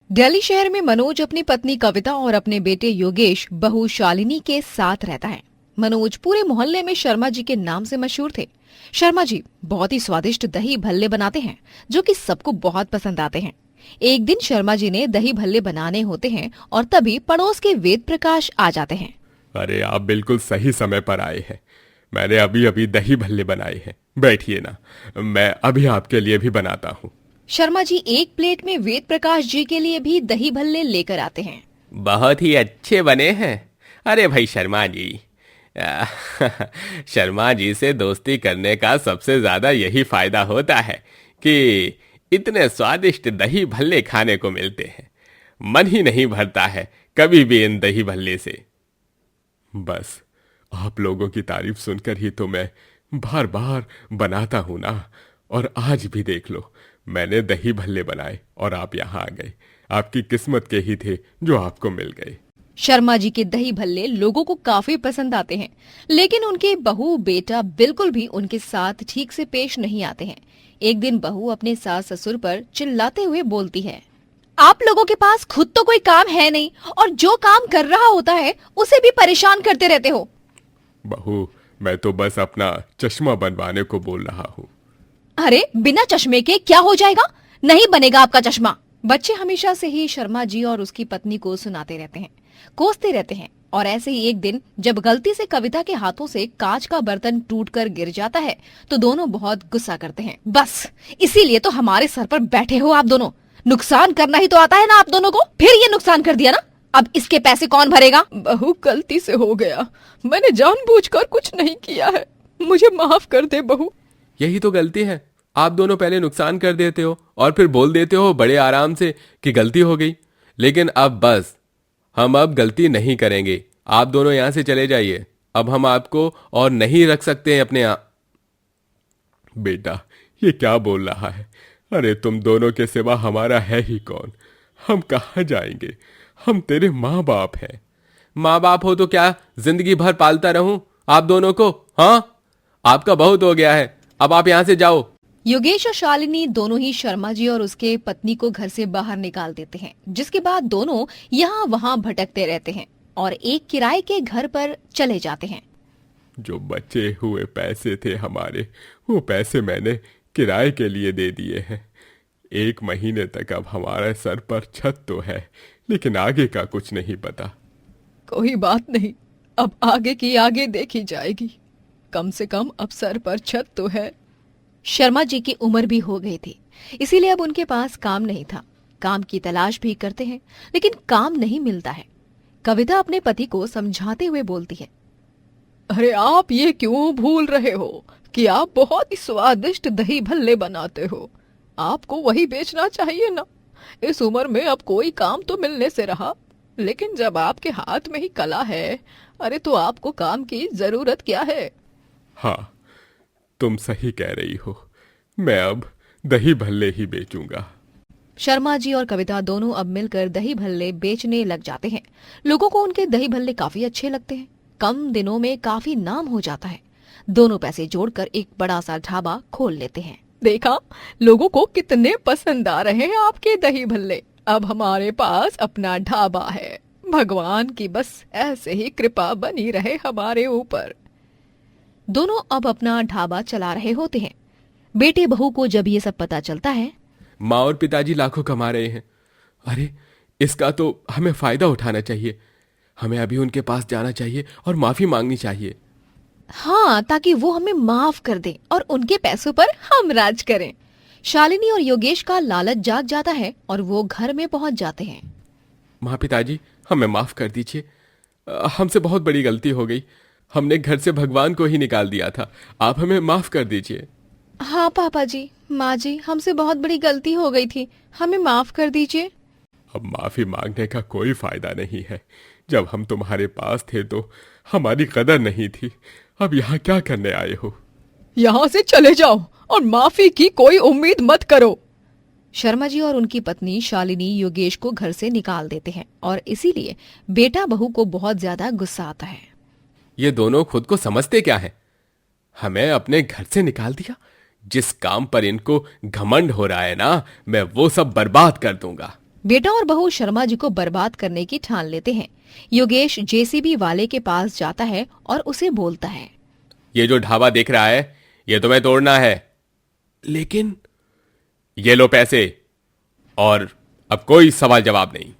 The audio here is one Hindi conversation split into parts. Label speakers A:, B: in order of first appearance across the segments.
A: दिल्ली शहर में मनोज अपनी पत्नी कविता और अपने बेटे योगेश बहू शालिनी के साथ रहता है। मनोज पूरे मोहल्ले में शर्मा जी के नाम से मशहूर थे। शर्मा जी बहुत ही स्वादिष्ट दही भल्ले बनाते हैं जो कि सबको बहुत पसंद आते हैं। एक दिन शर्मा जी ने दही भल्ले बनाने होते हैं और तभी पड़ोस के वेद प्रकाश आ जाते हैं।
B: अरे आप बिल्कुल सही समय पर आए हैं। मैंने अभी अभी दही भल्ले बनाए हैं। बैठिए ना, मैं अभी आपके लिए भी बनाता हूँ।
A: शर्मा जी एक प्लेट में वेद प्रकाश जी के लिए भी दही भल्ले लेकर आते हैं।
C: बहुत ही अच्छे बने हैं। अरे भाई शर्मा जी, शर्मा जी से दोस्ती करने का सबसे ज्यादा यही फायदा होता है कि इतने स्वादिष्ट दही भल्ले खाने को मिलते हैं। मन ही नहीं भरता है कभी भी इन दही भल्ले से।
B: बस आप लोगों की तारीफ सुनकर ही तो मैं बार बार बनाता हूं ना। और आज भी देख लो, मैंने दही भल्ले बनाए और आप यहाँ आ गए। आपकी किस्मत के ही थे जो आपको मिल गए।
A: शर्मा जी के दही भल्ले लोगों को काफी पसंद आते हैं, लेकिन उनके बहू बेटा बिल्कुल भी उनके साथ ठीक से पेश नहीं आते हैं। एक दिन बहू अपने सास ससुर पर चिल्लाते हुए बोलती है, आप लोगों के पास खुद तो कोई काम है नहीं और जो काम कर रहा होता है उसे भी परेशान करते रहते हो।
B: बहू, मैं तो बस अपना चश्मा बनवाने को बोल रहा हूँ।
A: अरे बिना चश्मे के क्या हो जाएगा? नहीं बनेगा आपका चश्मा। बच्चे हमेशा से ही शर्मा जी और उसकी पत्नी को सुनाते रहते हैं, कोसते रहते हैं। और ऐसे ही एक दिन जब गलती से कविता के हाथों से कांच का बर्तन टूटकर गिर जाता है तो दोनों बहुत गुस्सा करते हैं। बस इसीलिए तो हमारे सर पर बैठे हो आप दोनों। नुकसान करना ही तो आता है ना आप दोनों को। फिर ये नुकसान कर दिया ना, अब इसके पैसे कौन भरेगा?
D: बहू गलती से हो गया, मैंने जानबूझकर कुछ नहीं किया है, मुझे माफ कर दे बहू।
C: यही तो गलती है। आप दोनों पहले नुकसान कर देते हो और फिर बोल देते हो बड़े आराम से कि गलती हो गई। लेकिन अब बस, हम अब गलती नहीं करेंगे। आप दोनों यहां से चले जाइए। अब हम आपको और नहीं रख सकते हैं अपने यहाँ।
B: बेटा, ये क्या बोल रहा है? अरे तुम दोनों के सिवा हमारा है ही कौन? हम कहाँ जाएंगे? हम तेरे माँ बाप हैं।
C: माँ बाप हो तो क्या जिंदगी भर पालता रहूं आप दोनों को? हाँ, आपका बहुत हो गया है, अब आप यहाँ से जाओ।
A: योगेश और शालिनी दोनों ही शर्मा जी और उसके पत्नी को घर से बाहर निकाल देते हैं, जिसके बाद दोनों यहाँ वहाँ भटकते रहते हैं और एक किराए के घर पर चले जाते हैं।
B: जो बचे हुए पैसे थे हमारे, वो पैसे मैंने किराए के लिए दे दिए हैं। 1 महीने तक अब हमारे सर पर छत तो है, लेकिन आगे का कुछ नहीं पता।
D: कोई बात नहीं, अब आगे की आगे देखी जाएगी। कम से कम अब सर पर छत तो है।
A: शर्मा जी की उम्र भी हो गई थी, इसीलिए अब उनके पास काम नहीं था। काम की तलाश भी करते हैं, लेकिन काम नहीं मिलता है। कविता अपने पति को समझाते हुए बोलती है,
D: अरे आप ये क्यों भूल रहे हो कि आप बहुत ही स्वादिष्ट दही भल्ले बनाते हो। आपको वही बेचना चाहिए ना। इस उम्र में अब कोई काम तो मिलने से रहा, लेकिन जब आपके हाथ में ही कला है, अरे तो आपको काम की जरूरत क्या है?
B: हाँ, तुम सही कह रही हो। मैं अब दही भल्ले ही बेचूंगा।
A: शर्मा जी और कविता दोनों अब मिलकर दही भल्ले बेचने लग जाते हैं। लोगों को उनके दही भल्ले काफी अच्छे लगते हैं। कम दिनों में काफी नाम हो जाता है। दोनों पैसे जोड़कर एक बड़ा सा ढाबा खोल लेते हैं।
D: देखा, लोगों को कितने पसंद आ रहे हैं आपके दही भल्ले। अब हमारे पास अपना ढाबा है। भगवान की बस ऐसे ही कृपा बनी रहे हमारे ऊपर।
A: दोनों अब अपना ढाबा चला रहे होते हैं। बेटे बहू को जब ये सब पता चलता है,
C: माँ और पिताजी लाखों कमा रहे हैं। अरे इसका तो हमें फायदा उठाना चाहिए। हमें अभी उनके पास जाना चाहिए और माफी मांगनी चाहिए।
A: हाँ, ताकि वो हमें माफ कर दें और उनके पैसों पर हम राज करें। शालिनी और योगेश का लालच जाग जाता है और वो घर में पहुंच जाते हैं।
C: माँ पिताजी, हमें माफ कर दीजिए। हमसे बहुत बड़ी गलती हो गई। हमने घर से भगवान को ही निकाल दिया था। आप हमें माफ कर दीजिए।
A: हाँ पापा जी, माँ जी, हमसे बहुत बड़ी गलती हो गई थी, हमें माफ कर दीजिए।
B: अब माफी मांगने का कोई फायदा नहीं है। जब हम तुम्हारे पास थे तो हमारी कदर नहीं थी। अब यहाँ क्या करने आए हो?
D: यहाँ से चले जाओ और माफी की कोई उम्मीद मत करो।
A: शर्मा जी और उनकी पत्नी शालिनी योगेश को घर से निकाल देते हैं और इसीलिए बेटा बहू को बहुत ज्यादा गुस्सा आता है।
C: ये दोनों खुद को समझते क्या है? हमें अपने घर से निकाल दिया। जिस काम पर इनको घमंड हो रहा है ना, मैं वो सब बर्बाद कर दूंगा।
A: बेटा और बहू शर्मा जी को बर्बाद करने की ठान लेते हैं। योगेश जेसीबी वाले के पास जाता है और उसे बोलता है,
C: ये जो ढाबा दिख रहा है ये तुम्हें तोड़ना है, लेकिन ये लो पैसे, और अब कोई सवाल जवाब नहीं।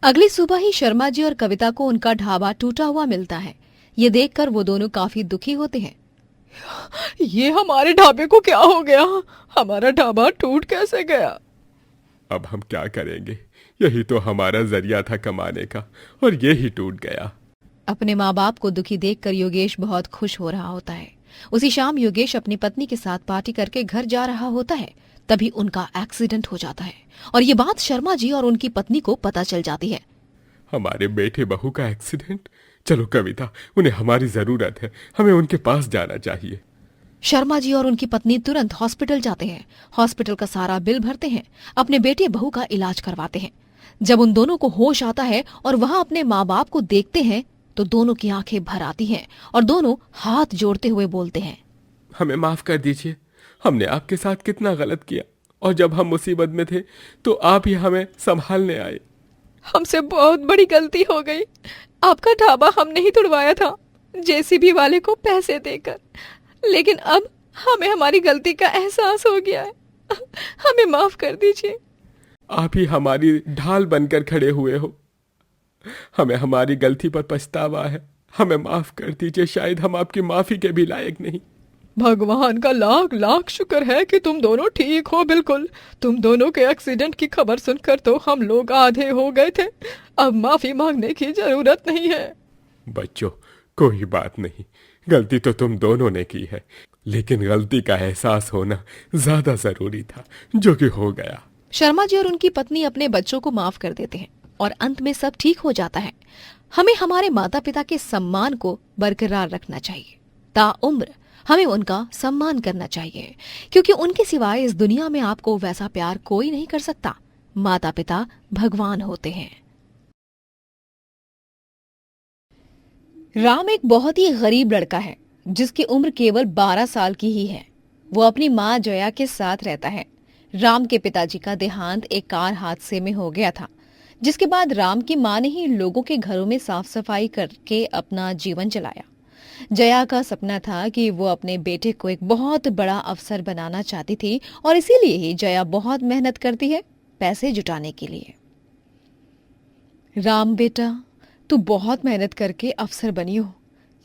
A: अगली सुबह ही शर्मा जी और कविता को उनका ढाबा टूटा हुआ मिलता है। ये देखकर वो दोनों काफी दुखी होते हैं।
D: ये हमारे ढाबे को क्या हो गया? हमारा ढाबा टूट कैसे गया?
B: अब हम क्या करेंगे? यही तो हमारा जरिया था कमाने का, और ये ही टूट गया।
A: अपने माँ बाप को दुखी देखकर योगेश बहुत खुश हो रहा होता है। उसी शाम योगेश अपनी पत्नी के साथ पार्टी करके घर जा रहा होता है। तभी उनका एक्सीडेंट हो जाता है और ये बात शर्मा जी और उनकी पत्नी को पता चल जाती है।
B: हमारे बेटे बहू का एक्सीडेंट? चलो कविता, उन्हें हमारी जरूरत है, हमें उनके पास जाना चाहिए।
A: शर्मा जी और उनकी पत्नी तुरंत हॉस्पिटल जाते हैं। हॉस्पिटल का सारा बिल भरते हैं, अपने बेटे बहू का इलाज करवाते हैं। जब उन दोनों को होश आता है और वहाँ अपने माँ बाप को देखते हैं तो दोनों की आंखें भर आती हैं और दोनों हाथ जोड़ते हुए बोलते हैं,
C: हमें माफ कर दीजिए, हमने आपके साथ कितना गलत किया, और जब हम मुसीबत में थे तो आप ही हमें संभालने आए।
D: हमसे बहुत बड़ी गलती हो गई। आपका ढाबा हमने ही तुड़वाया था जेसीबी वाले को पैसे देकर, लेकिन अब हमें हमारी गलती का एहसास हो गया है। हमें माफ कर दीजिए।
C: आप ही हमारी ढाल बनकर खड़े हुए हो, हमें हमारी गलती पर पछतावा है, हमें माफ कर दीजिए, शायद हम आपकी माफी के भी लायक नहीं।
D: भगवान का लाख लाख शुक्र है कि तुम दोनों ठीक हो। बिल्कुल, तुम दोनों के एक्सीडेंट की खबर सुनकर तो हम लोग आधे हो गए थे। अब माफी मांगने की जरूरत नहीं है।
B: बच्चों, कोई बात नहीं, गलती तो तुम दोनों ने की है, लेकिन गलती का एहसास होना ज्यादा जरूरी था, जो कि हो गया।
A: शर्मा जी और उनकी पत्नी अपने बच्चों को माफ कर देते हैं और अंत में सब ठीक हो जाता है। हमें हमारे माता पिता के सम्मान को बरकरार रखना चाहिए। ताउम्र हमें उनका सम्मान करना चाहिए, क्योंकि उनके सिवाय इस दुनिया में आपको वैसा प्यार कोई नहीं कर सकता। माता पिता भगवान होते हैं। राम एक बहुत ही गरीब लड़का है जिसकी उम्र केवल 12 साल की ही है। वो अपनी माँ जया के साथ रहता है। राम के पिताजी का देहांत एक कार हादसे में हो गया था, जिसके बाद राम की माँ ने ही लोगों के घरों में साफ सफाई करके अपना जीवन चलाया। जया का सपना था कि वो अपने बेटे को एक बहुत बड़ा अफसर बनाना चाहती थी और इसीलिए ही जया बहुत मेहनत करती है पैसे जुटाने के लिए। राम बेटा, तू बहुत मेहनत करके अफसर बनी हो।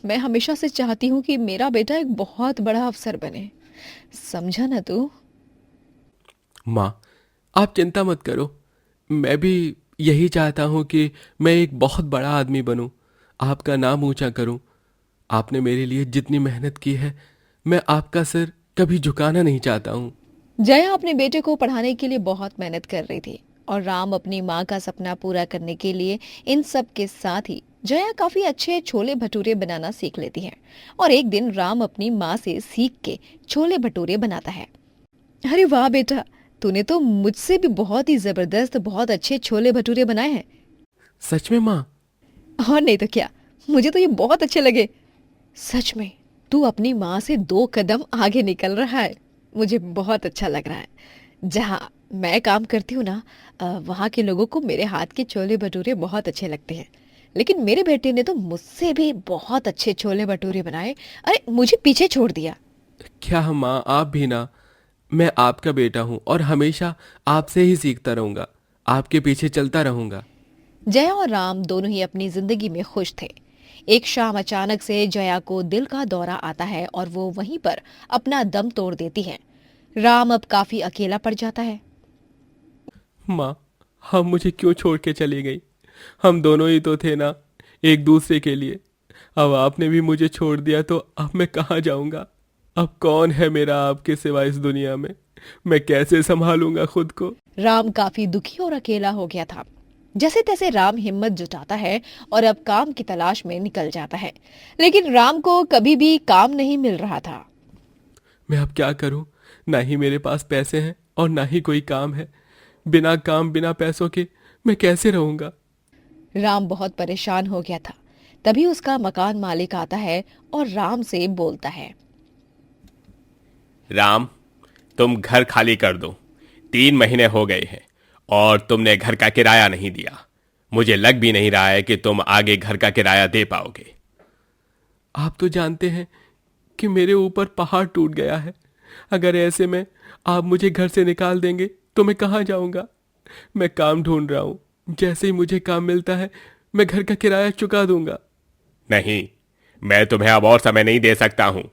A: मैं हमेशा से चाहती हूँ कि मेरा बेटा एक बहुत बड़ा अफसर बने, समझा ना तू?
C: माँ, आप चिंता मत करो, मैं भी यही चाहता हूँ कि मैं एक बहुत बड़ा आदमी बनूं, आपका नाम ऊंचा करूं। आपने मेरे लिए जितनी मेहनत की है, मैं आपका सिर कभी झुकाना नहीं चाहता हूँ।
A: जया अपने बेटे को पढ़ाने के लिए बहुत मेहनत कर रही थी और राम अपनी माँ का सपना पूरा करने के लिए इन सब के साथ ही जया काफी अच्छे छोले भटूरे बनाना सीख लेती है। और एक दिन राम अपनी माँ से सीख के छोले भटूरे बनाता है। अरे वाह बेटा, तूने तो मुझसे भी बहुत ही जबरदस्त, बहुत अच्छे छोले भटूरे बनाए हैं।
C: सच में माँ?
A: और नहीं तो क्या, मुझे तो ये बहुत अच्छे लगे। सच में तू अपनी माँ से 2 कदम आगे निकल रहा है, मुझे बहुत अच्छा लग रहा है। जहाँ मैं काम करती हूँ ना, वहाँ के लोगों को मेरे हाथ के छोले भटूरे बहुत अच्छे लगते हैं, लेकिन मेरे बेटे ने तो मुझसे भी बहुत अच्छे छोले भटूरे बनाए। अरे मुझे पीछे छोड़ दिया।
C: क्या माँ, आप भी ना? मैं आपका बेटा हूँ और हमेशा आपसे ही सीखता रहूंगा, आपके पीछे चलता रहूंगा।
A: जया और राम दोनों ही अपनी जिंदगी में खुश थे। एक शाम अचानक से जया को दिल का दौरा आता है और वो वहीं पर अपना दम तोड़ देती है। राम अब काफी अकेला पड़ जाता है।
C: माँ, हम मुझे क्यों छोड़ के चली गई? हम दोनों ही तो थे ना एक दूसरे के लिए। अब आपने भी मुझे छोड़ दिया तो अब मैं कहाँ जाऊंगा? अब कौन है मेरा आपके सिवा इस दुनिया में? मैं कैसे संभालूंगा खुद को?
A: राम काफी दुखी और अकेला हो गया था। जैसे तैसे राम हिम्मत जुटाता है और अब काम की तलाश में निकल जाता है, लेकिन राम को कभी भी काम नहीं मिल रहा था।
C: मैं अब क्या करूं? ना ही मेरे पास पैसे हैं और ना ही कोई काम है। बिना काम, बिना पैसों के मैं कैसे रहूंगा?
A: राम बहुत परेशान हो गया था। तभी उसका मकान मालिक आता है और राम से बोलता है,
B: राम, तुम घर खाली कर दो, 3 महीने हो गए हैं
C: और तुमने घर का किराया नहीं दिया। मुझे लग भी नहीं रहा है कि तुम आगे घर का किराया दे पाओगे। आप तो जानते हैं कि मेरे ऊपर पहाड़ टूट गया है। अगर ऐसे में आप मुझे घर से निकाल देंगे तो मैं कहाँ जाऊंगा? मैं काम ढूंढ रहा हूं, जैसे ही मुझे काम मिलता है मैं घर का किराया चुका दूंगा। नहीं, मैं तुम्हें अब और समय नहीं दे सकता हूं।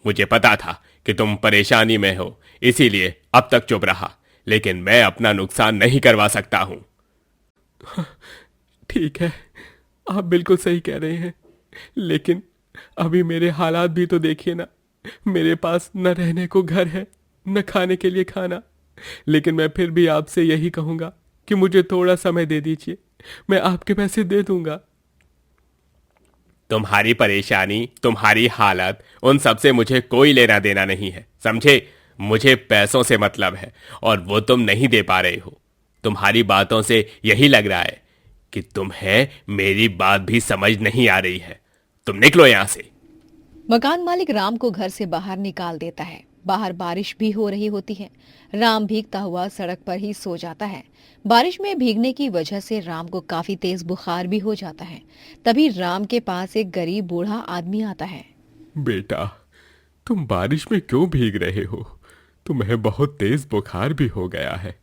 C: मुझे पता था कि तुम परेशानी में हो, इसीलिए अब तक चुप रहा, लेकिन मैं अपना नुकसान नहीं करवा सकता हूं। ठीक है, आप बिल्कुल सही कह रहे हैं, लेकिन अभी मेरे हालात भी तो देखिए ना। मेरे पास न रहने को घर है, न खाने के लिए खाना। लेकिन मैं फिर भी आपसे यही कहूंगा कि मुझे थोड़ा समय दे दीजिए, मैं आपके पैसे दे दूंगा। तुम्हारी परेशानी, तुम्हारी हालत, उन सब से मुझे कोई लेना देना नहीं है, समझे? मुझे पैसों से मतलब है, और वो तुम नहीं दे पा रहे हो। तुम्हारी बातों से यही लग रहा है कि तुम्हें मेरी बात भी समझ नहीं आ रही है। तुम निकलो यहां से।
A: मकान मालिक राम को घर से बाहर निकाल देता है। बाहर बारिश भी हो रही होती है। राम भीगता हुआ सड़क पर ही सो जाता है। बारिश में भीगने की वजह से राम को काफी तेज बुखार भी हो जाता है। तभी राम के पास एक गरीब बूढ़ा आदमी आता है।
B: बेटा, तुम बारिश में क्यों भीग रहे हो? तुम्हें बहुत तेज बुखार भी हो गया है।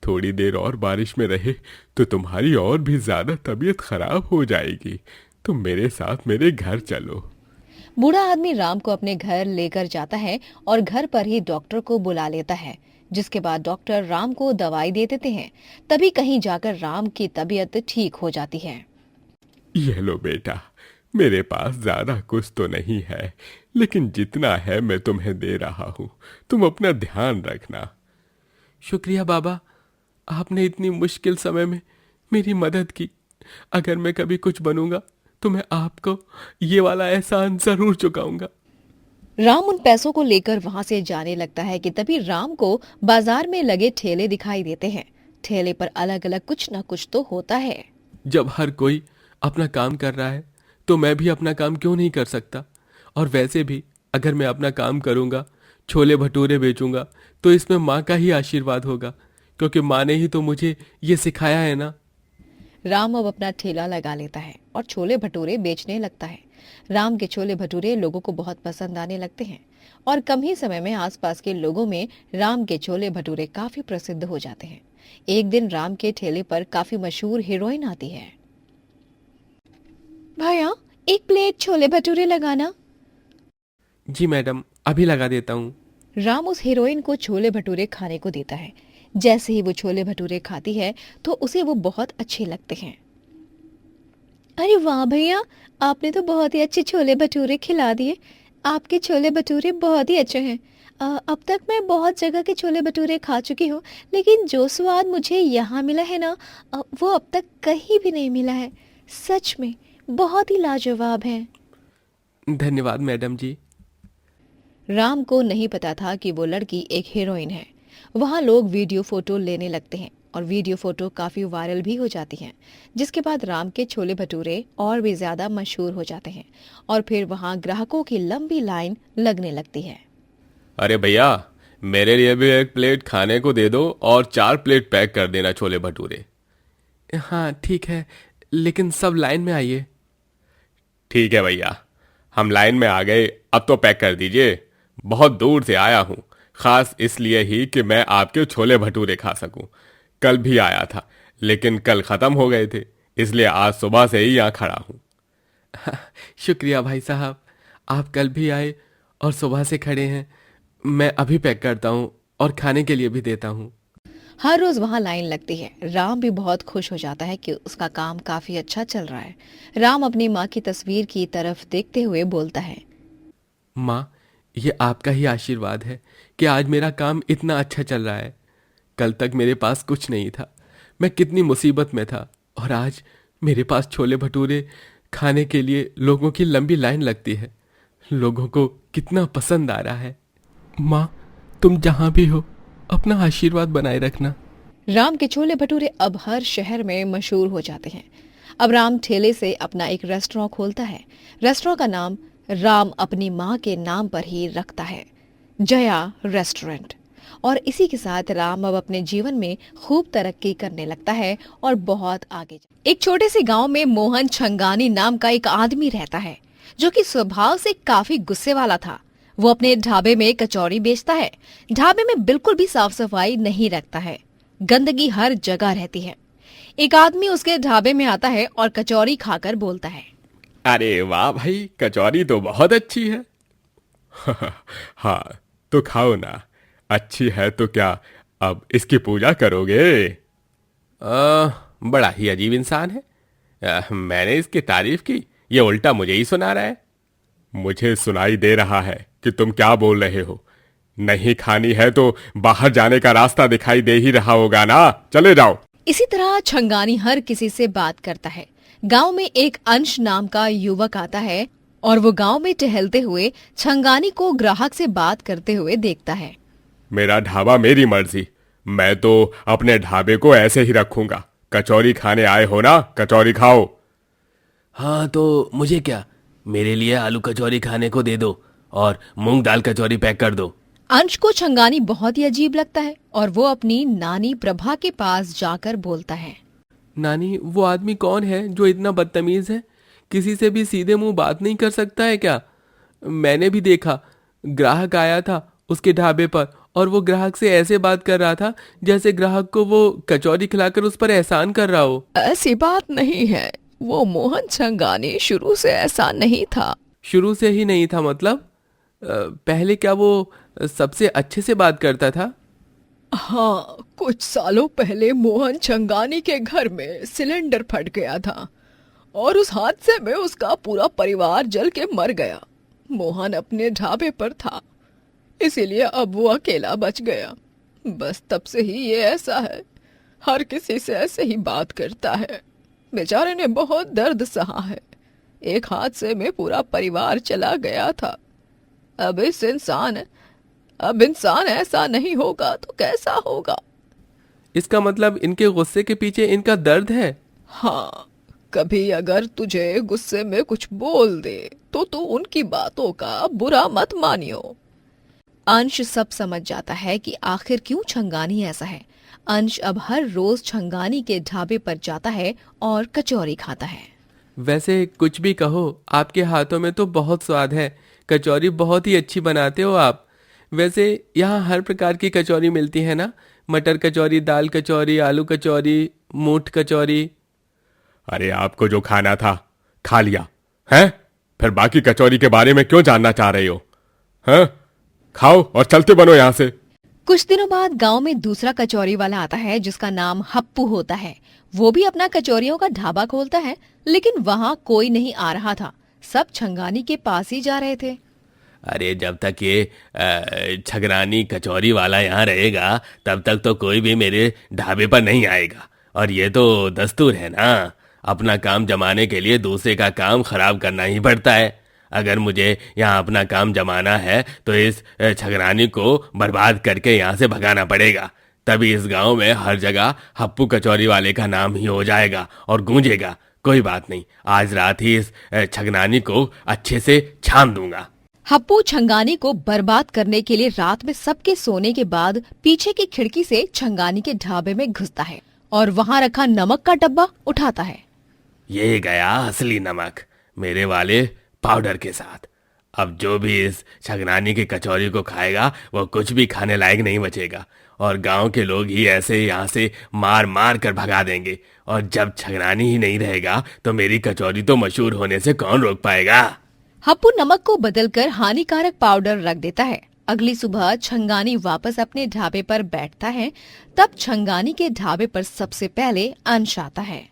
B: थोड़ी देर और बारिश में रहे तो तुम्हारी और भी ज्यादा तबीयत खराब हो जाएगी। तुम मेरे साथ मेरे घर चलो।
A: बूढ़ा आदमी राम को अपने घर लेकर जाता है और घर पर ही डॉक्टर को बुला लेता है, जिसके बाद डॉक्टर राम को दवाई दे देते हैं। तभी कहीं जाकर राम की तबीयत ठीक हो जाती है।
B: ये लो बेटा, मेरे पास ज्यादा कुछ तो नहीं है, लेकिन जितना है मैं तुम्हें दे रहा हूँ। तुम अपना ध्यान रखना।
C: शुक्रिया बाबा, आपने इतनी मुश्किल समय में मेरी मदद की। अगर मैं कभी कुछ बनूंगा तो मैं आपको ये वाला एहसान जरूर चुकाऊंगा।
A: राम उन पैसों को लेकर वहां से जाने लगता है कि तभी राम को बाजार में लगे ठेले दिखाई देते हैं। ठेले पर अलग अलग कुछ न कुछ तो होता है।
C: जब हर कोई अपना काम कर रहा है तो मैं भी अपना काम क्यों नहीं कर सकता? और वैसे भी अगर मैं अपना काम करूंगा, छोले भटूरे बेचूंगा, तो इसमें माँ का ही आशीर्वाद होगा, क्योंकि माँ ने ही तो मुझे ये सिखाया है ना।
A: राम अब अपना ठेला लगा लेता है और छोले भटूरे बेचने लगता है। राम के छोले भटूरे लोगों को बहुत पसंद आने लगते हैं और कम ही समय में आसपास के लोगों में राम के छोले भटूरे काफी प्रसिद्ध हो जाते हैं। एक दिन राम के ठेले पर काफी मशहूर हीरोइन आती है। भैया, एक प्लेट छोले भटूरे लगाना।
C: जी मैडम, अभी लगा देता हूँ।
A: राम उस हीरोइन को छोले भटूरे खाने को देता है। जैसे ही वो छोले भटूरे खाती है तो उसे वो बहुत अच्छे लगते हैं। अरे वाह भैया, आपने तो बहुत ही अच्छे छोले भटूरे खिला दिए। आपके छोले भटूरे बहुत ही अच्छे हैं। अब तक मैं बहुत जगह के छोले भटूरे खा चुकी हूँ, लेकिन जो स्वाद मुझे यहाँ मिला है ना, वो अब तक कहीं भी नहीं मिला है। सच में बहुत ही लाजवाब है।
C: धन्यवाद मैडम जी।
A: राम को नहीं पता था कि वो लड़की एक हीरोइन है। वहाँ लोग वीडियो फोटो लेने लगते हैं और वीडियो फोटो काफी वायरल भी हो जाती हैं, जिसके बाद राम के छोले भटूरे और भी ज्यादा मशहूर हो जाते हैं और फिर वहाँ ग्राहकों की लंबी लाइन लगने लगती है।
C: अरे भैया, मेरे लिए भी एक प्लेट खाने को दे दो और 4 प्लेट पैक कर देना छोले भटूरे। हाँ ठीक है, लेकिन सब लाइन में आइए। ठीक है भैया, हम लाइन में आ गए, अब तो पैक कर दीजिए। बहुत दूर से आया हूँ, खास इसलिए ही कि मैं आपके छोले भटूरे खा सकूं। कल भी आया था, लेकिन कल खत्म हो गए थे, इसलिए आज सुबह से ही यहाँ खड़ा हूँ। शुक्रिया भाई साहब, आप कल भी आए और सुबह से खड़े हैं। मैं अभी पैक करता हूँ और खाने के लिए भी देता हूँ।
A: हर रोज वहाँ लाइन लगती है। राम भी बहुत खुश हो जाता है कि उसका काम काफी अच्छा चल रहा है। राम अपनी माँ की तस्वीर की तरफ देखते हुए बोलता है,
C: माँ, ये आपका ही आशीर्वाद है कि आज मेरा काम इतना अच्छा चल रहा है। कल तक मेरे पास कुछ नहीं था, मैं कितनी मुसीबत में था, और आज मेरे पास छोले भटूरे खाने के लिए लोगों की लंबी लाइन लगती है। लोगों को कितना पसंद आ रहा है। माँ, तुम जहाँ भी हो अपना आशीर्वाद बनाए रखना।
A: राम के छोले भटूरे अब हर शहर में मशहूर हो जाते हैं। अब राम ठेले से अपना एक रेस्टोरेंट खोलता है। रेस्टोरेंट का नाम राम अपनी माँ के नाम पर ही रखता है, जया रेस्टोरेंट। और इसी के साथ राम अब अपने जीवन में खूब तरक्की करने लगता है और बहुत आगे एक छोटे से गांव में मोहन छंगानी नाम का एक आदमी रहता है जो कि स्वभाव से काफी गुस्से वाला था। वो अपने ढाबे में कचौड़ी बेचता है। ढाबे में बिल्कुल भी साफ सफाई नहीं रखता है, गंदगी हर जगह रहती है। एक आदमी उसके ढाबे में आता है और कचौड़ी खाकर बोलता है,
B: अरे वाह भाई, कचौरी तो बहुत अच्छी है। हाँ तो खाओ ना, अच्छी है तो क्या अब इसकी पूजा करोगे?
C: बड़ा ही अजीब इंसान है। मैंने इसकी तारीफ की, ये उल्टा मुझे ही सुना रहा है।
B: मुझे सुनाई दे रहा है कि तुम क्या बोल रहे हो। नहीं खानी है तो बाहर जाने का रास्ता दिखाई दे ही रहा होगा ना, चले जाओ।
A: इसी तरह छंगानी हर किसी से बात करता है। गांव में एक अंश नाम का युवक आता है और वो गांव में टहलते हुए छंगानी को ग्राहक से बात करते हुए देखता है।
B: मेरा ढाबा मेरी मर्जी, मैं तो अपने ढाबे को ऐसे ही रखूंगा। कचौरी खाने आए हो ना, कचौरी खाओ।
C: हाँ तो मुझे क्या, मेरे लिए आलू कचौरी खाने को दे दो और मूंग दाल कचौरी पैक कर दो।
A: अंश को छंगानी बहुत ही अजीब लगता है और वो अपनी नानी प्रभा के पास जाकर बोलता है,
C: नानी, वो आदमी कौन है जो इतना बदतमीज है? किसी से भी सीधे मुंह बात नहीं कर सकता है क्या? मैंने भी देखा, ग्राहक आया था उसके ढाबे पर और वो ग्राहक से ऐसे बात कर रहा था जैसे ग्राहक को वो कचौरी खिलाकर उस पर एहसान कर रहा हो।
D: ऐसी बात नहीं है, वो मोहन छंगानी शुरू से ऐसा नहीं था।
C: शुरू से ही नहीं था मतलब? पहले क्या वो सबसे अच्छे से बात करता था?
D: हाँ, कुछ सालों पहले मोहन छंगानी के घर में सिलेंडर फट गया था और उस हादसे में उसका पूरा परिवार जल के मर गया। मोहन अपने ढाबे पर था, इसीलिए अब वो अकेला बच गया। बस तब से ही ये ऐसा है, हर किसी से ऐसे ही बात करता है। बेचारे ने बहुत दर्द सहा है। एक हादसे में पूरा परिवार चला गया था। अब इंसान ऐसा नहीं होगा तो कैसा होगा?
C: इसका मतलब इनके गुस्से के पीछे इनका दर्द है।
D: हाँ, कभी अगर तुझे गुस्से में कुछ बोल दे तो तू उनकी बातों का बुरा मत मानियो।
A: अंश सब समझ जाता है कि आखिर क्यों छंगानी ऐसा है। अंश अब हर रोज छंगानी के ढाबे पर जाता है और कचौरी खाता है।
C: वैसे कुछ भी कहो, आपके हाथों में तो बहुत स्वाद है। कचौरी बहुत ही अच्छी बनाते हो आप। वैसे यहाँ हर प्रकार की कचौरी मिलती है ना? मटर कचौरी, दाल कचौरी, आलू कचौरी, मूठ कचौरी।
B: अरे आपको जो खाना था खा लिया है, फिर बाकी कचौरी के बारे में क्यों जानना चाह रहे हो? हैं? खाओ और चलते बनो यहाँ से।
A: कुछ दिनों बाद गांव में दूसरा कचौरी वाला आता है जिसका नाम हप्पू होता है। वो भी अपना कचौरियों का ढाबा खोलता है, लेकिन वहाँ कोई नहीं आ रहा था। सब छंगानी के पास ही जा रहे थे।
C: अरे जब तक ये छगरानी कचौरी वाला यहाँ रहेगा तब तक तो कोई भी मेरे ढाबे पर नहीं आएगा। और ये तो दस्तूर है ना, अपना काम जमाने के लिए दूसरे का काम खराब करना ही पड़ता है। अगर मुझे यहाँ अपना काम जमाना है तो इस छगरानी को बर्बाद करके यहाँ से भगाना पड़ेगा। तभी इस गांव में हर जगह हप्पू कचौरी वाले का नाम ही हो जाएगा और गूंजेगा। कोई बात नहीं, आज रात ही इस छगनानी को अच्छे से छान दूंगा।
A: हप्पू छंगानी को बर्बाद करने के लिए रात में सबके सोने के बाद पीछे की खिड़की से छंगानी के ढाबे में घुसता है और वहाँ रखा नमक का डब्बा उठाता है।
C: ये गया असली नमक मेरे वाले पाउडर के साथ। अब जो भी इस छगनानी की कचौरी को खाएगा वो कुछ भी खाने लायक नहीं बचेगा और गांव के लोग ही ऐसे यहाँ से मार मार कर भगा देंगे। और जब छगनानी ही नहीं रहेगा तो मेरी कचौरी तो मशहूर होने से कौन रोक पाएगा।
A: हप्पू नमक को बदलकर हानिकारक पाउडर रख देता है। अगली सुबह छंगानी वापस अपने ढाबे पर बैठता है। तब छंगानी के ढाबे पर सबसे पहले अंश आता है।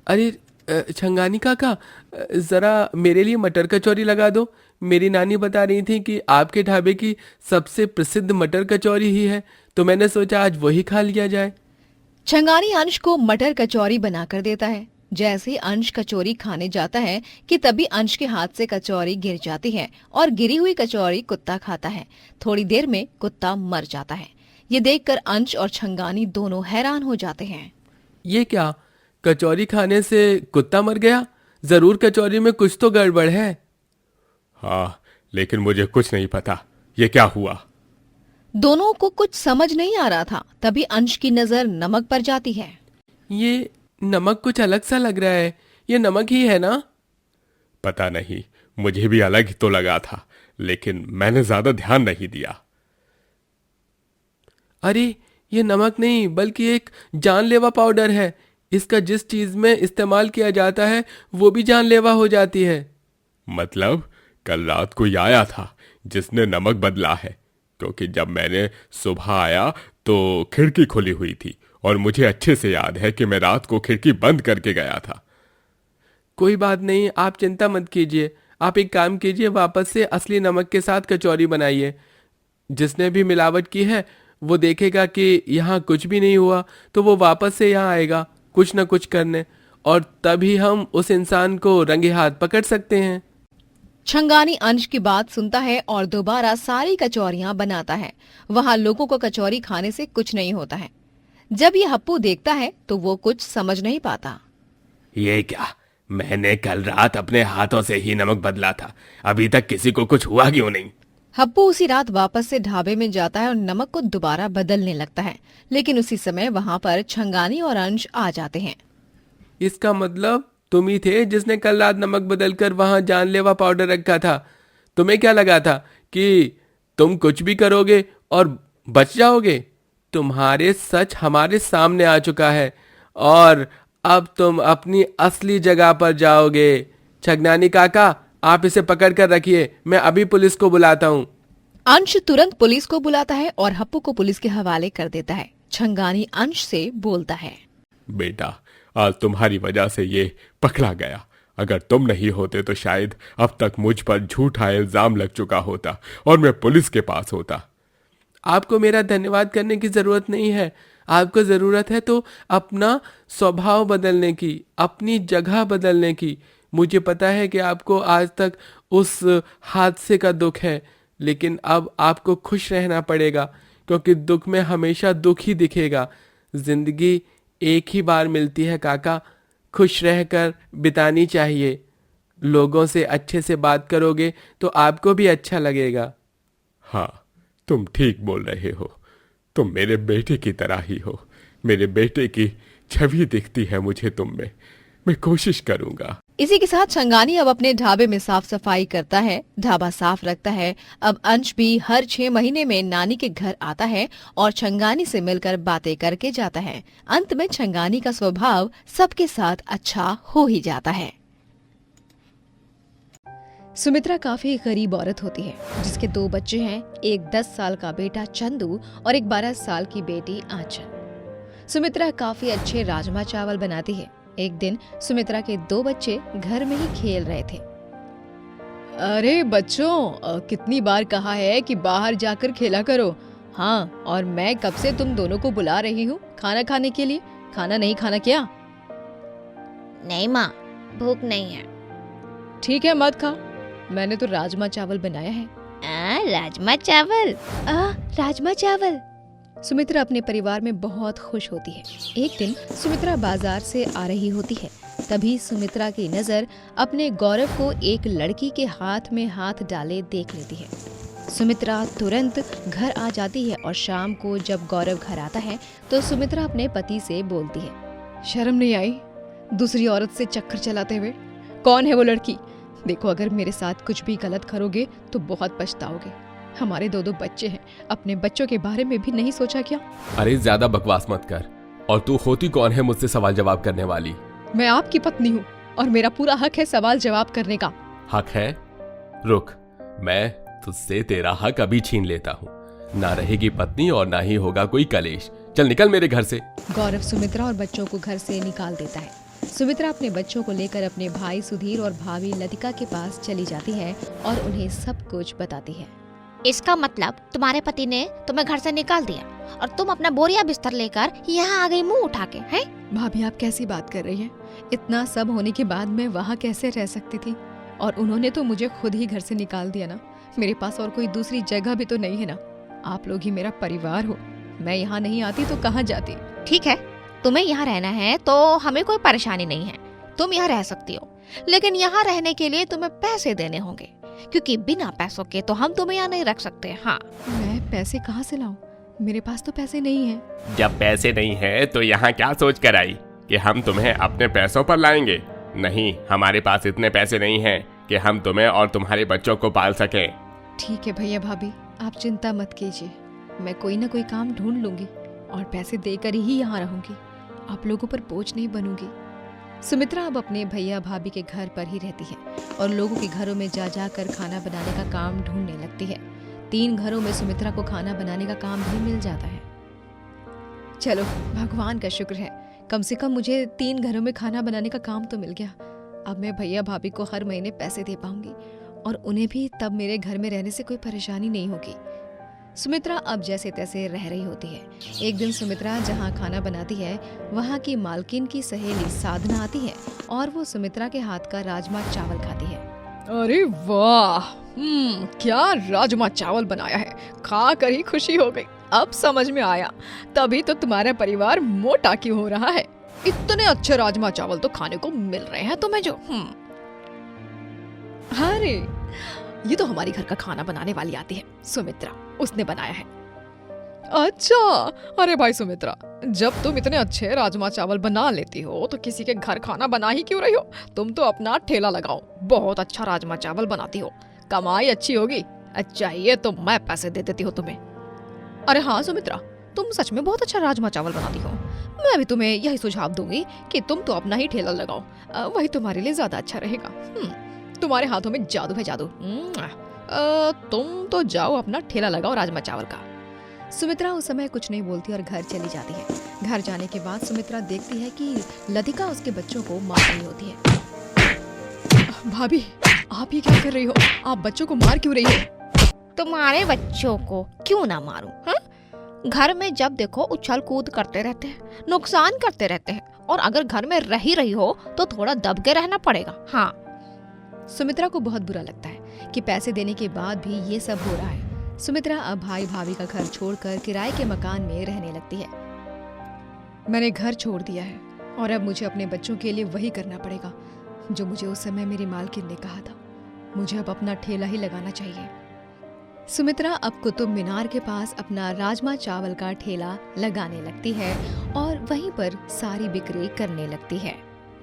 C: अरे छंगानी काका, जरा मेरे लिए मटर कचौरी लगा दो। मेरी नानी बता रही थी कि आपके ढाबे की सबसे प्रसिद्ध मटर कचौरी ही है, तो मैंने सोचा आज वही खा लिया जाए।
A: छंगानी अंश को मटर कचौरी बनाकर देता है। जैसे ही अंश कचौरी खाने जाता है कि तभी अंश के हाथ से कचौरी गिर जाती है और गिरी हुई कचौरी कुत्ता खाता है। थोड़ी देर में कुत्ता मर जाता है। ये देखकर अंश और छंगानी दोनों हैरान हो जाते हैं।
C: ये क्या, कचौरी खाने से कुत्ता मर गया? जरूर कचौरी में कुछ तो गड़बड़ है।
B: हाँ, लेकिन मुझे कुछ नहीं पता ये क्या हुआ।
A: दोनों को कुछ समझ नहीं आ रहा था। तभी अंश की नजर नमक पर जाती है।
C: ये नमक कुछ अलग सा लग रहा है, ये नमक ही है ना?
B: पता नहीं, मुझे भी अलग ही तो लगा था, लेकिन मैंने ज्यादा ध्यान नहीं दिया।
C: अरे ये नमक नहीं बल्कि एक जानलेवा पाउडर है। इसका जिस चीज में इस्तेमाल किया जाता है वो भी जानलेवा हो जाती है।
B: मतलब कल रात कोई आया था जिसने नमक बदला है, क्योंकि जब मैंने सुबह आया तो खिड़की खुली हुई थी और मुझे अच्छे से याद है कि मैं रात को खिड़की बंद करके गया था।
C: कोई बात नहीं, आप चिंता मत कीजिए। आप एक काम कीजिए, वापस से असली नमक के साथ कचौरी बनाइए। जिसने भी मिलावट की है वो देखेगा कि यहाँ कुछ भी नहीं हुआ तो वो वापस से यहाँ आएगा कुछ न कुछ करने, और तभी हम उस इंसान को रंगे हाथ पकड़ सकते हैं।
A: छंगानी अंश की बात सुनता है और दोबारा सारी कचौरियां बनाता है। वहाँ लोगों को कचौरी खाने से कुछ नहीं होता है। जब ये हप्पू देखता है तो वो कुछ समझ नहीं पाता।
B: ये क्या, मैंने कल रात अपने हाथों से ही नमक बदला था, अभी तक किसी को कुछ हुआ क्यों नहीं?
A: हप्पू उसी रात वापस से ढाबे में जाता है और नमक को दोबारा बदलने लगता है, लेकिन उसी समय वहाँ पर छंगानी और अंश आ जाते हैं।
C: इसका मतलब तुम ही थे जिसने कल रात नमक बदलकर वहां जानलेवा पाउडर रखा था। तुम्हें क्या लगा था कि तुम कुछ भी करोगे और बच जाओगे? तुम्हारे सच हमारे सामने आ चुका है और अब तुम अपनी असली जगह पर जाओगे। छगनानी काका, आप इसे पकड़ कर रखिए, मैं अभी पुलिस को बुलाता हूँ।
A: अंश तुरंत पुलिस को बुलाता है और हप्पू को पुलिस के हवाले कर देता है। छंगानी अंश से बोलता है,
B: बेटा, आज तुम्हारी वजह से ये पकड़ा गया। अगर तुम नहीं होते तो शायद अब तक मुझ पर झूठा इल्जाम लग चुका होता और मैं पुलिस के पास होता।
C: आपको मेरा धन्यवाद करने की जरूरत नहीं है। आपको जरूरत है तो अपना स्वभाव बदलने की, अपनी जगह बदलने की। मुझे पता है कि आपको आज तक उस हादसे का दुख है, लेकिन अब आपको खुश रहना पड़ेगा, क्योंकि दुख में हमेशा दुख ही दिखेगा। जिंदगी एक ही बार मिलती है काका, खुश रहकर बितानी चाहिए। लोगों से अच्छे से बात करोगे तो आपको भी अच्छा लगेगा।
B: हाँ, तुम ठीक बोल रहे हो। तुम मेरे बेटे की तरह ही हो। मेरे बेटे की छवि दिखती है मुझे तुम में। मैं कोशिश करूंगा।
A: इसी के साथ छंगानी अब अपने ढाबे में साफ सफाई करता है, ढाबा साफ रखता है। अब अंश भी हर 6 महीने में नानी के घर आता है और छंगानी से मिलकर बातें करके जाता है। अंत में छंगानी का स्वभाव सबके साथ अच्छा हो ही जाता है। सुमित्रा काफी गरीब औरत होती है, जिसके 2 बच्चे हैं, एक 10 साल का बेटा चंदू और एक 12 साल की बेटी आंचल। सुमित्रा काफी अच्छे राजमा चावल बनाती है। एक दिन सुमित्रा के 2 बच्चे घर में ही खेल रहे थे।
D: अरे बच्चों, कितनी बार कहा है कि बाहर जाकर खेला करो। हाँ, और मैं कब से तुम दोनों को बुला रही हूँ खाना खाने के लिए। खाना नहीं खाना क्या?
E: नहीं माँ, भूख नहीं है।
D: ठीक है, मत खा। मैंने तो राजमा चावल बनाया है।
E: राजमा चावल?
A: राजमा चावल। सुमित्रा अपने परिवार में बहुत खुश होती है। एक दिन सुमित्रा बाजार से आ रही होती है। तभी सुमित्रा की नजर अपने गौरव को एक लड़की के हाथ में हाथ डाले देख लेती है। सुमित्रा तुरंत घर आ जाती है और शाम को जब गौरव घर आता है तो सुमित्रा अपने पति से बोलती है,
D: शर्म नहीं आई दूसरी औरत से चक्कर चलाते हुए? कौन है वो लड़की? देखो, अगर मेरे साथ कुछ भी गलत करोगे तो बहुत पछताओगे। हमारे 2 बच्चे हैं, अपने बच्चों के बारे में भी नहीं सोचा क्या?
C: अरे ज्यादा बकवास मत कर। और तू होती कौन है मुझसे सवाल जवाब करने वाली?
D: मैं आपकी पत्नी हूँ और मेरा पूरा हक है सवाल जवाब करने का।
C: हक है? रुक, मैं तुझसे तेरा हक अभी छीन लेता हूँ। ना रहेगी पत्नी और ना ही होगा कोई कलेश। चल निकल मेरे घर से।
A: गौरव सुमित्रा और बच्चों को घर से निकाल देता है। सुमित्रा अपने बच्चों को लेकर अपने भाई सुधीर और भाभी लतिका के पास चली जाती है और उन्हें सब कुछ बताती है।
E: इसका मतलब तुम्हारे पति ने तुम्हें घर से निकाल दिया और तुम अपना बोरिया बिस्तर लेकर यहाँ आ गई मुंह उठा के, हैं?
D: भाभी, आप कैसी बात कर रही हैं? इतना सब होने के बाद मैं वहाँ कैसे रह सकती थी? और उन्होंने तो मुझे खुद ही घर से निकाल दिया ना। मेरे पास और कोई दूसरी जगह भी तो नहीं है ना। आप लोग ही मेरा परिवार हो। मैं यहाँ नहीं आती तो कहाँ जाती?
E: ठीक है, तुम्हें यहाँ रहना है तो हमें कोई परेशानी नहीं है। तुम यहाँ रह सकती हो, लेकिन यहाँ रहने के लिए तुम्हें पैसे देने होंगे। क्योंकि बिना पैसों के तो हम तुम्हें यहाँ नहीं रख सकते। हाँ,
D: मैं पैसे कहाँ से लाऊं? मेरे पास तो पैसे नहीं हैं।
B: जब पैसे नहीं है तो यहाँ क्या सोच कर आई कि हम तुम्हें अपने पैसों पर लाएंगे? नहीं, हमारे पास इतने पैसे नहीं हैं कि हम तुम्हें और तुम्हारे बच्चों को पाल सकें।
D: ठीक है भैया भाभी, आप चिंता मत कीजिए, मैं कोई ना कोई काम ढूंढ लूंगी और पैसे देकर ही यहाँ रहूंगी। आप लोगों पर बोझ नहीं बनूंगी। सुमित्रा अब अपने भैया भाभी के घर पर ही रहती है और लोगों के घरों में जा जाकर खाना बनाने का काम ढूंढने लगती है। 3 घरों में सुमित्रा को खाना बनाने का काम भी मिल जाता है। चलो, भगवान का शुक्र है, कम से कम मुझे 3 घरों में खाना बनाने का काम तो मिल गया। अब मैं भैया भाभी को हर महीने पैसे दे पाऊंगी और उन्हें भी तब मेरे घर में रहने से कोई परेशानी नहीं होगी। सुमित्रा अब जैसे तैसे रह रही होती है। एक दिन सुमित्रा जहाँ खाना बनाती है वहाँ की मालकिन की सहेली साधना आती है और वो सुमित्रा के हाथ का राजमा चावल खाती है।
A: अरे वाह, क्या राजमा चावल बनाया है, खा कर ही खुशी हो गई। अब समझ में आया तभी तो तुम्हारा परिवार मोटा क्यों हो रहा है। इतने अच्छे राजमा चावल तो खाने को मिल रहे हैं तुम्हें जो। अरे ये तो हमारी घर का खाना बनाने वाली आती है, सुमित्रा, उसने बनाया है। अच्छा, अरे भाई सुमित्रा, जब तुम इतने अच्छे राजमा चावल बना लेती हो तो किसी के घर खाना बना ही क्यों रही हो? तुम तो अपना ठेला लगाओ, बहुत अच्छा राजमा चावल बनाती हो, कमाई अच्छी होगी। चाहिए तो मैं पैसे दे देती हूँ तुम्हें। अरे हाँ सुमित्रा, तुम सच में बहुत अच्छा राजमा चावल बनाती हो। मैं भी तुम्हें यही सुझाव दूंगी कि तुम तो अपना ही ठेला लगाओ, वही तुम्हारे लिए ज्यादा अच्छा रहेगा। तुम्हारे हाथों में जादू है, जादू। तुम तो जाओ अपना ठेला लगाओ राजमा चावल का।
D: सुमित्रा उस समय कुछ नहीं बोलती और घर चली जाती है। घर जाने के बाद सुमित्रा देखती है कि लतिका उसके बच्चों को मार रही होती है।
A: भाभी, आप ये क्या कर रही हो? आप बच्चों को मार क्यों रही हो?
E: तुम्हारे बच्चों को क्यों ना मारूं? घर में जब देखो उछल कूद करते रहते हैं, नुकसान करते रहते हैं, और अगर घर में रह ही रही हो तो थोड़ा दब के रहना पड़ेगा। हाँ,
D: सुमित्रा को बहुत बुरा लगता है कि पैसे देने के बाद भी ये सब हो रहा है। सुमित्रा अब भाई भाभी का घर छोड़कर किराए के मकान में रहने लगती है। मैंने घर छोड़ दिया है और अब मुझे अपने बच्चों के लिए वही करना पड़ेगा जो मुझे उस समय मेरी मालकिन ने कहा था। मुझे अब अपना ठेला ही लगाना चाहिए। सुमित्रा अब कुतुब मीनार के पास अपना राजमा चावल का ठेला लगाने लगती है और वहीं पर सारी बिक्री करने लगती है।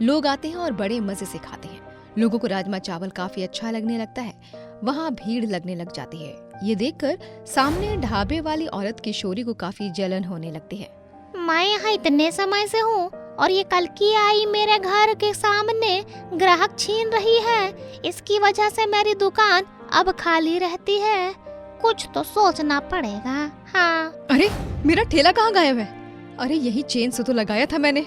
D: लोग आते हैं और बड़े मजे से खाते हैं। लोगों को राजमा चावल काफी अच्छा लगने लगता है। वहाँ भीड़ लगने लग जाती है। ये देखकर सामने ढाबे वाली औरत किशोरी को काफी जलन होने लगती है।
E: मैं यहाँ इतने समय से हूँ और ये कल की आई मेरे घर के सामने ग्राहक छीन रही है। इसकी वजह से मेरी दुकान अब खाली रहती है। कुछ तो सोचना पड़ेगा। हाँ,
D: अरे मेरा ठेला कहाँ गायब है? अरे यही चेन से तो लगाया था मैंने,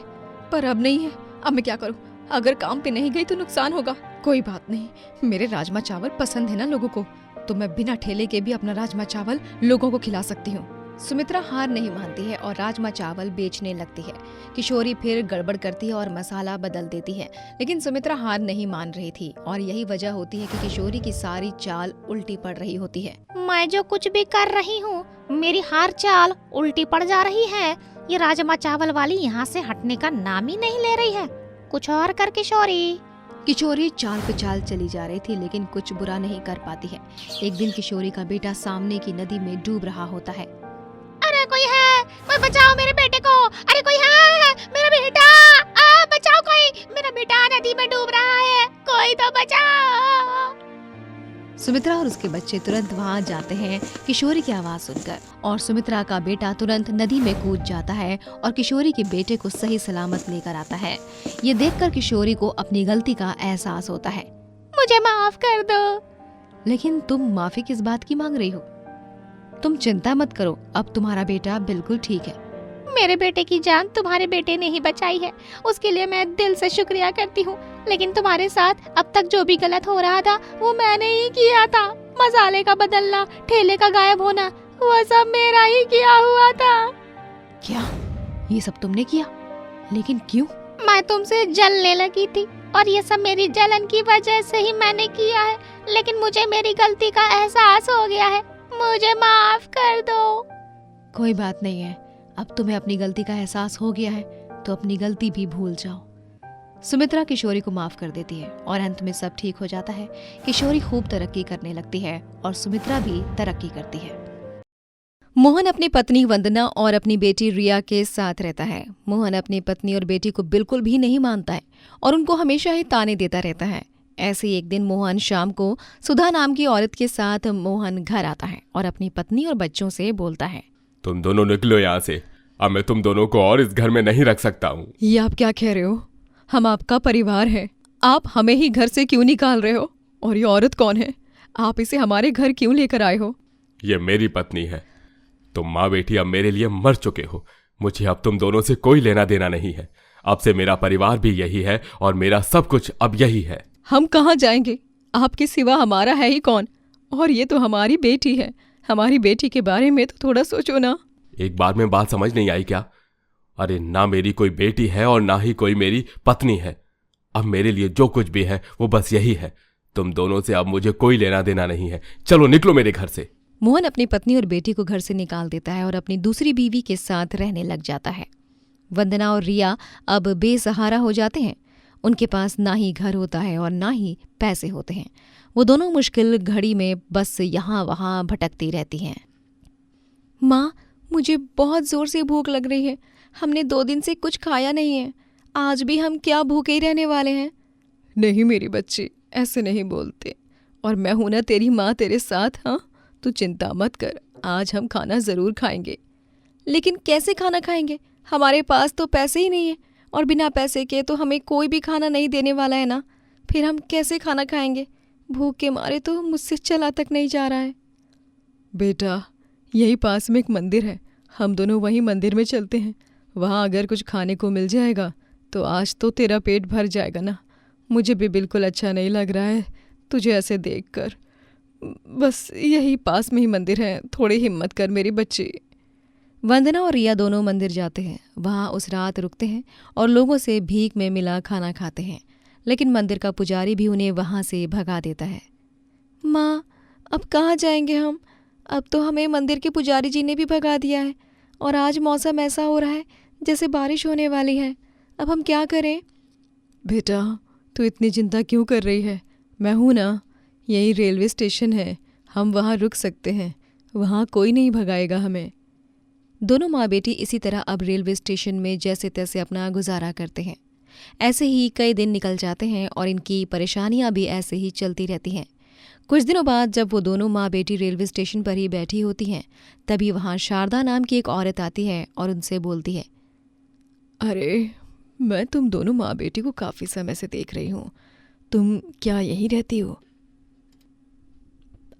D: पर अब नहीं है। अब मैं क्या करूँ? अगर काम पे नहीं गई तो नुकसान होगा। कोई बात नहीं, मेरे राजमा चावल पसंद है ना लोगों को, तो मैं बिना ठेले के भी अपना राजमा चावल लोगों को खिला सकती हूँ। सुमित्रा हार नहीं मानती है और राजमा चावल बेचने लगती है। किशोरी फिर गड़बड़ करती है और मसाला बदल देती है, लेकिन सुमित्रा हार नहीं मान रही थी और यही वजह होती है कि किशोरी की सारी चाल उल्टी पड़ रही होती है।
E: मैं जो कुछ भी कर रही हूँ मेरी हर चाल उल्टी पड़ जा रही है। ये राजमा चावल वाली यहाँ से हटने का नाम ही नहीं ले रही है। कुछ और कर किशोरी।
D: किशोरी चाल पे चाल चली जा रही थी लेकिन कुछ बुरा नहीं कर पाती है। एक दिन किशोरी का बेटा सामने की नदी में डूब रहा होता है।
E: अरे कोई है, कोई बचाओ मेरे बेटे को। अरे कोई है, मेरा बेटा, बचाओ कोई, मेरा बेटा नदी में डूब रहा है, कोई तो बचाओ।
D: सुमित्रा और उसके बच्चे तुरंत वहाँ जाते हैं किशोरी की आवाज सुनकर, और सुमित्रा का बेटा तुरंत नदी में कूद जाता है और किशोरी के बेटे को सही सलामत लेकर आता है। ये देखकर किशोरी को अपनी गलती का एहसास होता है।
E: मुझे माफ कर दो।
D: लेकिन तुम माफी किस बात की मांग रही हो? तुम चिंता मत करो, अब तुम्हारा बेटा बिल्कुल ठीक है।
E: मेरे बेटे की जान तुम्हारे बेटे ने ही बचाई है, उसके लिए मैं दिल से शुक्रिया करती हूँ। लेकिन तुम्हारे साथ अब तक जो भी गलत हो रहा था वो मैंने ही किया था। मसाले का बदलना, ठेले का गायब होना, वो सब मेरा ही किया हुआ था।
D: क्या ये सब तुमने किया? लेकिन क्यों?
E: मैं तुमसे जलने लगी थी और ये सब मेरी जलन की वजह से ही मैंने किया है। लेकिन मुझे मेरी गलती का एहसास हो गया है, मुझे माफ कर दो।
D: कोई बात नहीं है, अब तुम्हें अपनी गलती का एहसास हो गया है तो अपनी गलती भी भूल जाओ।
A: सुमित्रा किशोरी को माफ कर देती है और अंत में सब ठीक हो जाता है। किशोरी खूब तरक्की करने लगती है और सुमित्रा भी तरक्की करती है। मोहन अपनी पत्नी वंदना और अपनी बेटी रिया के साथ रहता है। मोहन अपनी पत्नी और बेटी को बिल्कुल भी नहीं मानता है और उनको हमेशा ही ताने देता रहता है। ऐसे ही एक दिन मोहन शाम को सुधा नाम की औरत के साथ मोहन घर आता है और अपनी पत्नी और बच्चों से बोलता है,
B: तुम दोनों निकलो यहाँ से, अब मैं तुम दोनों को और इस घर में नहीं रख सकता हूँ।
D: ये आप क्या कह रहे हो? हम आपका परिवार है, आप हमें ही घर से क्यों निकाल रहे हो? और ये औरत कौन है? आप इसे हमारे घर क्यों लेकर आए हो?
B: ये मेरी पत्नी है। तुम माँ बेटी अब मेरे लिए मर चुके हो। मुझे अब तुम दोनों से कोई लेना देना नहीं है। अब से मेरा परिवार भी यही है और मेरा सब कुछ अब यही है।
D: हम कहाँ जाएंगे? आपके सिवा हमारा है ही कौन? और ये तो हमारी बेटी है। हमारी बेटी के बारे में तो थोड़ा सोचो ना।
B: एक बार में बात समझ नहीं आई क्या? अरे ना मेरी कोई बेटी है और ना ही कोई मेरी पत्नी है। अब मेरे लिए जो कुछ भी है वो बस यही है। तुम दोनों से अब मुझे कोई लेना देना नहीं है। चलो निकलो मेरे घर से।
A: मोहन अपनी पत्नी और बेटी को घर से निकाल देता है और अपनी दूसरी बीवी के साथ रहने लग जाता है। वंदना और रिया अब बेसहारा हो जाते हैं। उनके पास ना ही घर होता है और ना ही पैसे होते हैं। वो दोनों मुश्किल घड़ी में बस यहाँ वहाँ भटकती रहती हैं।
D: माँ, मुझे बहुत जोर से भूख लग रही है। हमने 2 दिन से कुछ खाया नहीं है। आज भी हम क्या भूखे ही रहने वाले हैं? नहीं मेरी बच्ची, ऐसे नहीं बोलते। और मैं हूं ना तेरी माँ तेरे साथ। हाँ, तू चिंता मत कर, आज हम खाना ज़रूर खाएंगे। लेकिन कैसे खाना खाएंगे? हमारे पास तो पैसे ही नहीं है और बिना पैसे के तो हमें कोई भी खाना नहीं देने वाला है ना। फिर हम कैसे खाना खाएंगे? भूख के मारे तो मुझसे चला तक नहीं जा रहा है। बेटा, यही पास में एक मंदिर है, हम दोनों वहीं मंदिर में चलते हैं। वहाँ अगर कुछ खाने को मिल जाएगा तो आज तो तेरा पेट भर जाएगा ना। मुझे भी बिल्कुल अच्छा नहीं लग रहा है तुझे ऐसे देखकर। बस यही पास में ही मंदिर है, थोड़ी हिम्मत कर मेरी बच्ची।
A: वंदना और रिया दोनों मंदिर जाते हैं। वहाँ उस रात रुकते हैं और लोगों से भीख में मिला खाना खाते हैं। लेकिन मंदिर का पुजारी भी उन्हें वहाँ से भगा देता है।
D: माँ, अब कहाँ जाएंगे हम? अब तो हमें मंदिर के पुजारी जी ने भी भगा दिया है और आज मौसम ऐसा हो रहा है जैसे बारिश होने वाली है। अब हम क्या करें? बेटा, तू इतनी चिंता क्यों कर रही है? मैं हूं ना, यही रेलवे स्टेशन है, हम वहाँ रुक सकते हैं। वहाँ कोई नहीं भगाएगा हमें।
A: दोनों माँ बेटी इसी तरह अब रेलवे स्टेशन में जैसे तैसे अपना गुजारा करते हैं। ऐसे ही कई दिन निकल जाते हैं और इनकी परेशानियां भी ऐसे ही चलती रहती हैं। कुछ दिनों बाद जब वो दोनों माँ बेटी रेलवे स्टेशन पर ही बैठी होती हैं, तभी वहाँ शारदा नाम की एक औरत आती है और उनसे बोलती है,
D: अरे, मैं तुम दोनों माँ बेटी को काफ़ी समय से देख रही हूँ। तुम क्या यहीं रहती हो?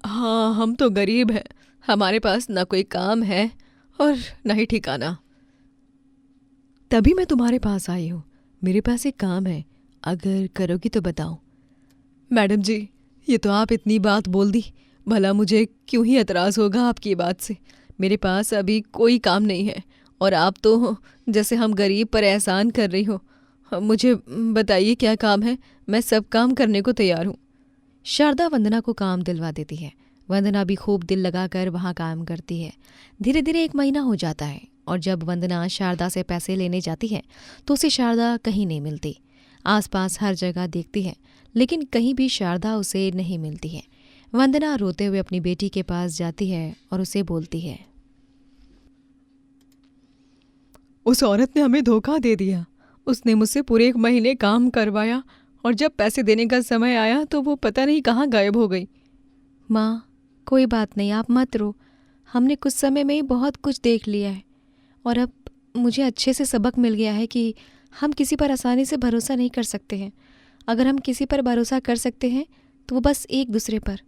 D: हाँ, हम तो गरीब हैं, हमारे पास ना कोई काम है और ना ही ठिकाना। तभी मैं तुम्हारे पास आई हूँ। मेरे पास एक काम है, अगर करोगी तो बताओ। मैडम जी, ये तो आप इतनी बात बोल दी, भला मुझे क्यों ही एतराज़ होगा आपकी बात से। मेरे पास अभी कोई काम नहीं है और आप तो जैसे हम गरीब पर एहसान कर रही हो। मुझे बताइए क्या काम है, मैं सब काम करने को तैयार हूँ।
A: शारदा वंदना को काम दिलवा देती है। वंदना भी खूब दिल लगाकर वहाँ काम करती है। धीरे धीरे 1 महीना हो जाता है और जब वंदना शारदा से पैसे लेने जाती है तो उसे शारदा कहीं नहीं मिलती। आसपास हर जगह देखती है लेकिन कहीं भी शारदा उसे नहीं मिलती है। वंदना रोते हुए अपनी बेटी के पास जाती है और उसे बोलती है,
D: उस औरत ने हमें धोखा दे दिया। उसने मुझसे पूरे 1 महीने काम करवाया और जब पैसे देने का समय आया तो वो पता नहीं कहाँ गायब हो गई।
A: माँ, कोई बात नहीं, आप मत रो। हमने कुछ समय में ही बहुत कुछ देख लिया है और अब मुझे अच्छे से सबक मिल गया है कि हम किसी पर आसानी से भरोसा नहीं कर सकते हैं। अगर हम किसी पर भरोसा कर सकते हैं तो वो बस एक दूसरे पर।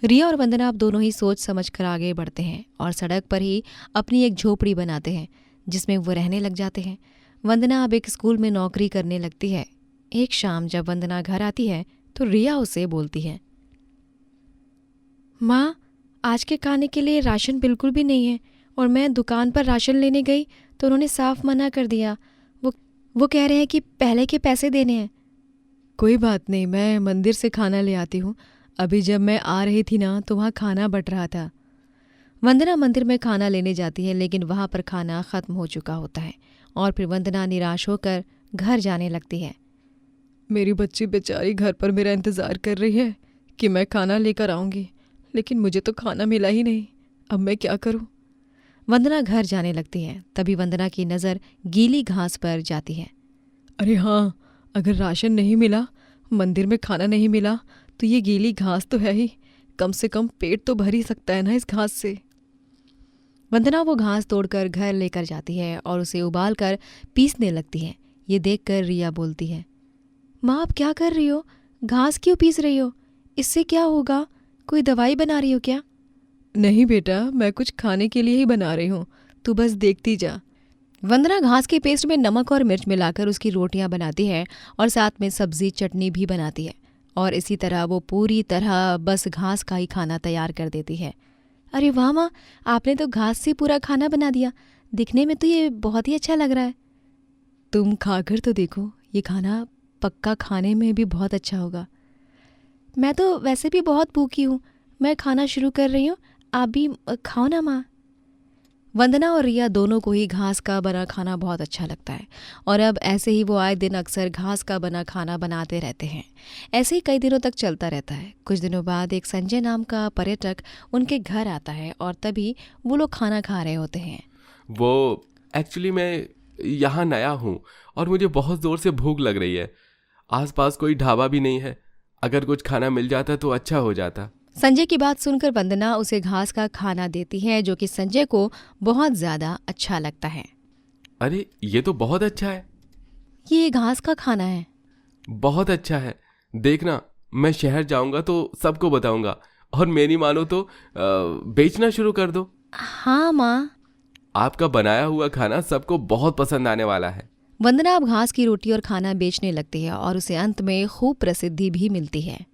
A: रिया और वंदना अब दोनों ही सोच समझ कर आगे बढ़ते हैं और सड़क पर ही अपनी एक झोपड़ी बनाते हैं जिसमें वो रहने लग जाते हैं। वंदना अब एक स्कूल में नौकरी करने लगती है। एक शाम जब वंदना घर आती है तो रिया उसे बोलती है,
D: माँ, आज के खाने के लिए राशन बिल्कुल भी नहीं है और मैं दुकान पर राशन लेने गई तो उन्होंने साफ मना कर दिया। वो कह रहे हैं कि पहले के पैसे देने हैं। कोई बात नहीं, मैं मंदिर से खाना ले आती हूँ। अभी जब मैं आ रही थी ना तो वहाँ खाना बट रहा था।
A: वंदना मंदिर में खाना लेने जाती है लेकिन वहाँ पर खाना ख़त्म हो चुका होता है और फिर वंदना निराश होकर घर जाने लगती है।
D: मेरी बच्ची बेचारी घर पर मेरा इंतज़ार कर रही है कि मैं खाना लेकर आऊँगी, लेकिन मुझे तो खाना मिला ही नहीं। अब मैं क्या करूँ?
A: वंदना घर जाने लगती है। तभी वंदना की नज़र गीली घास पर जाती है।
D: अरे हाँ, अगर राशन नहीं मिला, मंदिर में खाना नहीं मिला, तो ये गीली घास तो है ही, कम से कम पेट तो भर ही सकता है ना इस घास से।
A: वंदना वो घास तोड़कर घर लेकर जाती है और उसे उबाल कर पीसने लगती है। ये देखकर रिया बोलती है, माँ आप क्या कर रही हो? घास क्यों पीस रही हो? इससे क्या होगा? कोई दवाई बना रही हो क्या?
D: नहीं बेटा, मैं कुछ खाने के लिए ही बना रही हूँ, तू बस देखती जा।
A: वंदना घास के पेस्ट में नमक और मिर्च मिलाकर उसकी रोटियां बनाती है और साथ में सब्जी चटनी भी बनाती है और इसी तरह वो पूरी तरह बस घास का ही खाना तैयार कर देती है। अरे वाह माँ, आपने तो घास से पूरा खाना बना दिया। दिखने में तो ये बहुत ही अच्छा लग रहा है।
D: तुम खाकर तो देखो, ये खाना पक्का खाने में भी बहुत अच्छा होगा।
A: मैं तो वैसे भी बहुत भूखी हूँ, मैं खाना शुरू कर रही हूँ, आप भी खाओ ना माँ। वंदना और रिया दोनों को ही घास का बना खाना बहुत अच्छा लगता है और अब ऐसे ही वो आए दिन अक्सर घास का बना खाना बनाते रहते हैं। ऐसे ही कई दिनों तक चलता रहता है। कुछ दिनों बाद एक संजय नाम का पर्यटक उनके घर आता है और तभी वो लोग खाना खा रहे होते हैं।
C: वो एक्चुअली मैं यहाँ नया हूँ और मुझे बहुत ज़ोर से भूख लग रही है। आसपास कोई ढाबा भी नहीं है, अगर कुछ खाना मिल जाता तो अच्छा हो जाता।
A: संजय की बात सुनकर वंदना उसे घास का खाना देती है जो कि संजय को बहुत ज़्यादा अच्छा लगता है।
C: अरे ये तो बहुत अच्छा है।
A: ये घास का खाना है।
C: बहुत अच्छा है। देखना, मैं शहर जाऊंगा तो सबको बताऊंगा और मेरी मानो तो बेचना शुरू कर दो।
A: हाँ माँ।
C: आपका बनाया हुआ खाना सबको बहुत पसंद आने वाला है।
A: वंदना अब घास की रोटी और खाना बेचने लगती है और उसे अंत में खूब प्रसिद्धि भी मिलती है।